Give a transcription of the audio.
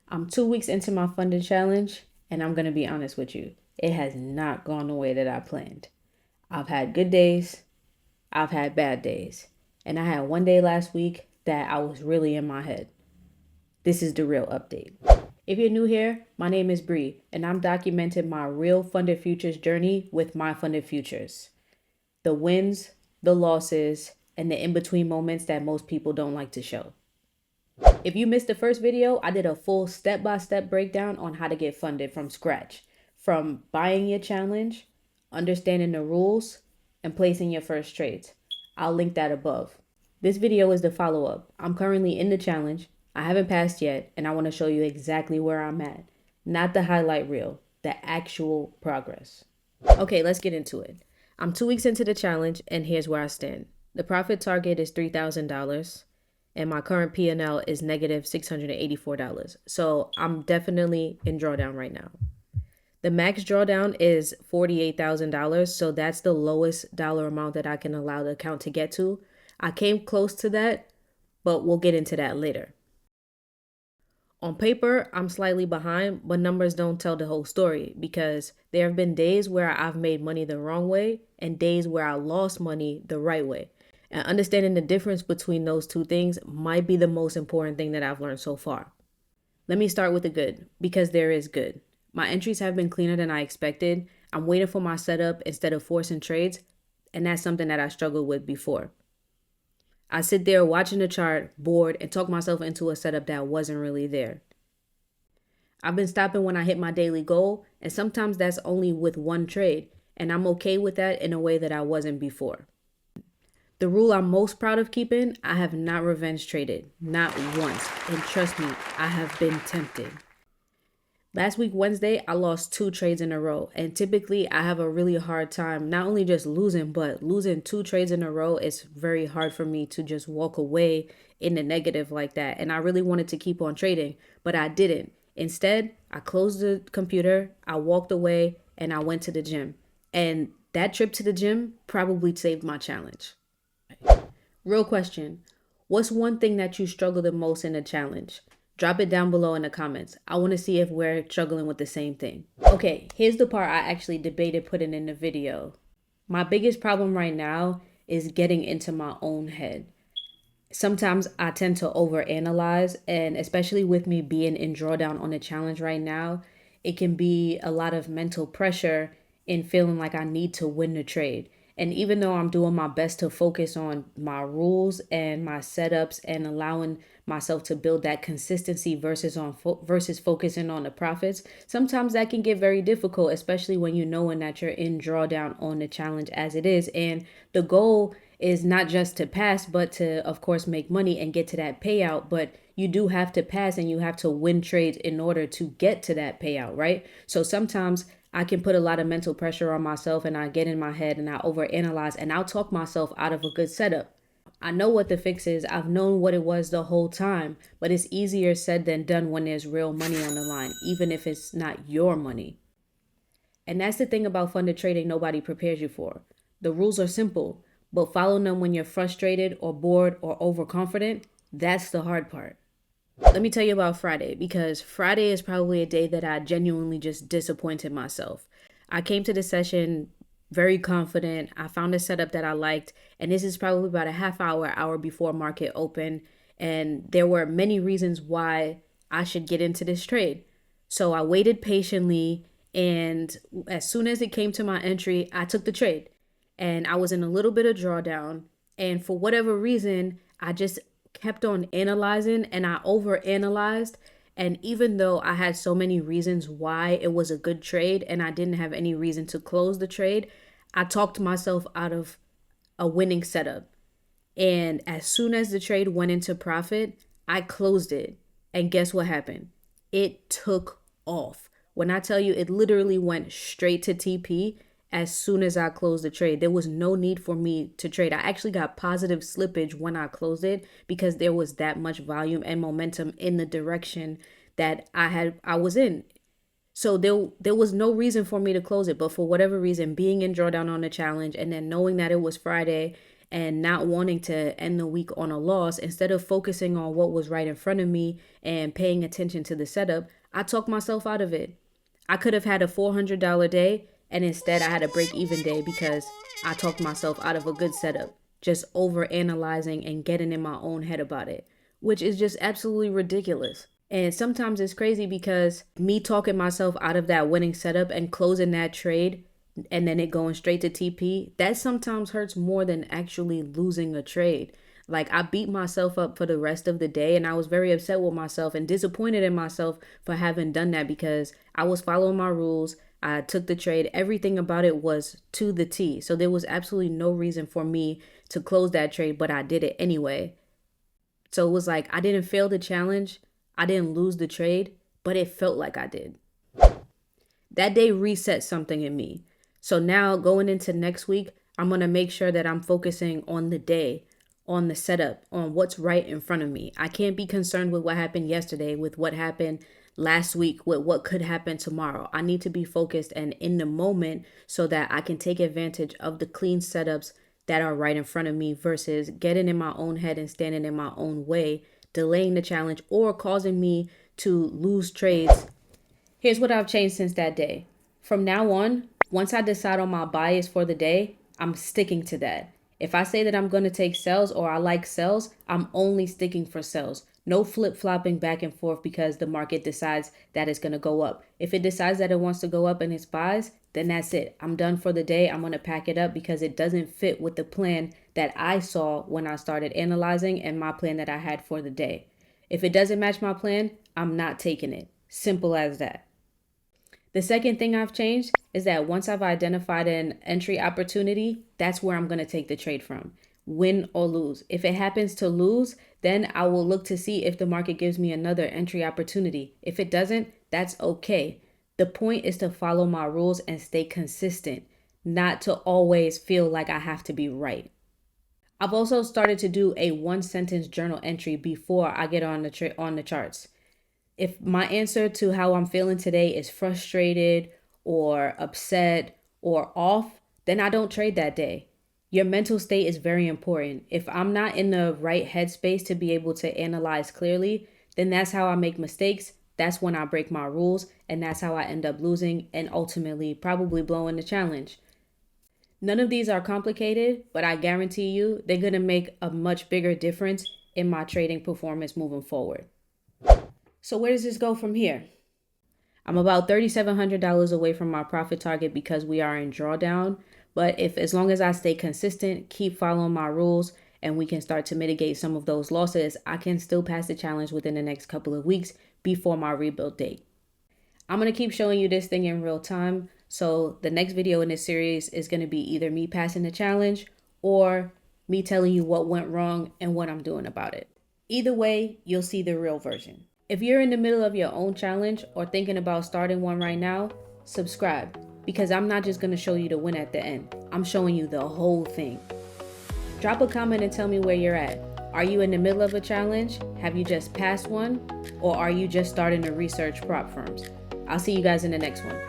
I'm 2 weeks into my funded challenge, and I'm going to be honest with you. It has not gone the way that I planned. I've had good days, I've had bad days, and I had one day last week that I was really in my head. This is the real update. If you're new here, my name is Bree, and I'm documenting my real funded futures journey with my funded futures. The wins, the losses, and the in between moments that most people don't like to show. If you missed the first video, I did a full step-by-step breakdown on how to get funded from scratch, from buying your challenge, understanding the rules, and placing your first trades. I'll link that above. This video is the follow-up. I'm currently in the challenge. I haven't passed yet, and I want to show you exactly where I'm at. Not the highlight reel, the actual progress. Okay, let's get into it. I'm 2 weeks into the challenge, and here's where I stand. The profit target is $3,000. And my current P&L is negative $684. So I'm definitely in drawdown right now. The max drawdown is $48,000. So that's the lowest dollar amount that I can allow the account to get to. I came close to that, but we'll get into that later. On paper, I'm slightly behind, but numbers don't tell the whole story because there have been days where I've made money the wrong way and days where I lost money the right way. And understanding the difference between those two things might be the most important thing that I've learned so far. Let me start with the good, because there is good. My entries have been cleaner than I expected. I'm waiting for my setup instead of forcing trades, and that's something that I struggled with before. I sit there watching the chart, bored, and talk myself into a setup that wasn't really there. I've been stopping when I hit my daily goal, and sometimes that's only with one trade, and I'm okay with that in a way that I wasn't before. The rule I'm most proud of keeping, I have not revenge traded, not once. And trust me, I have been tempted. Last week, Wednesday, I lost 2 trades in a row. And typically, I have a really hard time, not only just losing, but losing 2 trades in a row. It's very hard for me to just walk away in the negative like that. And I really wanted to keep on trading, but I didn't. Instead, I closed the computer, I walked away, and I went to the gym. And that trip to the gym probably saved my challenge. Real question. What's one thing that you struggle the most in the challenge? Drop it down below in the comments. I want to see if we're struggling with the same thing. Okay, here's the part I actually debated putting in the video. My biggest problem right now is getting into my own head. Sometimes I tend to overanalyze, and especially with me being in drawdown on the challenge right now, it can be a lot of mental pressure in feeling like I need to win the trade. And even though I'm doing my best to focus on my rules and my setups and allowing myself to build that consistency versus focusing on the profits, sometimes that can get very difficult, especially when you knowing that you're in drawdown on the challenge as it is. And the goal is not just to pass, but to, of course, make money and get to that payout. But you do have to pass and you have to win trades in order to get to that payout, right? So sometimes I can put a lot of mental pressure on myself and I get in my head and I overanalyze and I'll talk myself out of a good setup. I know what the fix is. I've known what it was the whole time, but it's easier said than done when there's real money on the line, even if it's not your money. And that's the thing about funded trading nobody prepares you for. The rules are simple, but following them when you're frustrated or bored or overconfident, that's the hard part. Let me tell you about Friday, because Friday is probably a day that I genuinely just disappointed myself. I came to the session very confident. I found a setup that I liked, and this is probably about a half hour before market open. And there were many reasons why I should get into this trade. So I waited patiently, and as soon as it came to my entry, I took the trade. And I was in a little bit of drawdown. And for whatever reason, I just kept on analyzing and I overanalyzed. And even though I had so many reasons why it was a good trade and I didn't have any reason to close the trade, I talked myself out of a winning setup. And as soon as the trade went into profit, I closed it. And guess what happened? It took off. When I tell you, it literally went straight to TP. As soon as I closed the trade, there was no need for me to trade. I actually got positive slippage when I closed it because there was that much volume and momentum in the direction that I was in. So there was no reason for me to close it. But for whatever reason, being in drawdown on the challenge and then knowing that it was Friday and not wanting to end the week on a loss, instead of focusing on what was right in front of me and paying attention to the setup, I talked myself out of it. I could have had a $400 day, and instead I had a break even day because I talked myself out of a good setup, just over analyzing and getting in my own head about it, which is just absolutely ridiculous. And sometimes it's crazy because me talking myself out of that winning setup and closing that trade and then it going straight to TP, that sometimes hurts more than actually losing a trade. Like, I beat myself up for the rest of the day, and I was very upset with myself and disappointed in myself for having done that because I was following my rules. I took the trade. Everything about it was to the T. So there was absolutely no reason for me to close that trade, but I did it anyway. So it was like I didn't fail the challenge. I didn't lose the trade, but it felt like I did. That day reset something in me. So now going into next week, I'm going to make sure that I'm focusing on the day, on the setup, on what's right in front of me. I can't be concerned with what happened yesterday, with what happened last week, with what could happen tomorrow. I need to be focused and in the moment so that I can take advantage of the clean setups that are right in front of me versus getting in my own head and standing in my own way, delaying the challenge or causing me to lose trades. Here's what I've changed since that day. From now on, once I decide on my bias for the day, I'm sticking to that. If I say that I'm going to take sells or I like sells, I'm only sticking for sells. No flip-flopping back and forth because the market decides that it's going to go up. If it decides that it wants to go up and it's buys, then that's it. I'm done for the day. I'm going to pack it up because it doesn't fit with the plan that I saw when I started analyzing and my plan that I had for the day. If it doesn't match my plan, I'm not taking it. Simple as that. The second thing I've changed is that once I've identified an entry opportunity, that's where I'm going to take the trade from. Win or lose. If it happens to lose, then I will look to see if the market gives me another entry opportunity. If it doesn't, that's okay. The point is to follow my rules and stay consistent, not to always feel like I have to be right. I've also started to do a 1-sentence journal entry before I get on the charts. If my answer to how I'm feeling today is frustrated or upset or off, then I don't trade that day. Your mental state is very important. If I'm not in the right headspace to be able to analyze clearly, then that's how I make mistakes. That's when I break my rules, and that's how I end up losing and ultimately probably blowing the challenge. None of these are complicated, but I guarantee you they're going to make a much bigger difference in my trading performance moving forward. So where does this go from here? I'm about $3,700 away from my profit target because we are in drawdown. But as long as I stay consistent, keep following my rules, and we can start to mitigate some of those losses, I can still pass the challenge within the next couple of weeks before my rebuild date. I'm going to keep showing you this thing in real time. So the next video in this series is going to be either me passing the challenge or me telling you what went wrong and what I'm doing about it. Either way, you'll see the real version. If you're in the middle of your own challenge or thinking about starting one right now, subscribe, because I'm not just going to show you the win at the end. I'm showing you the whole thing. Drop a comment and tell me where you're at. Are you in the middle of a challenge? Have you just passed one? Or are you just starting to research prop firms? I'll see you guys in the next one.